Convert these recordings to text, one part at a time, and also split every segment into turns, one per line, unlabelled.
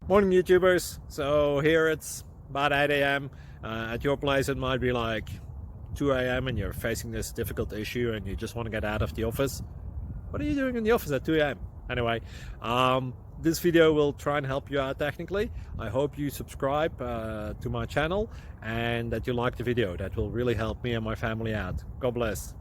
Morning YouTubers. So here it's about 8 a.m. At your place it might be like 2 a.m. and you're facing this difficult issue and you just want to get out of the office. What are you doing in the office at 2 a.m.? Anyway, this video will try and help you out technically. I hope you subscribe to my channel and that you like the video. That will really help me and my family out. God bless.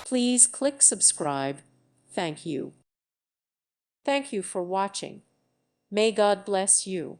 Please click subscribe. Thank you. Thank you for watching. May God bless you.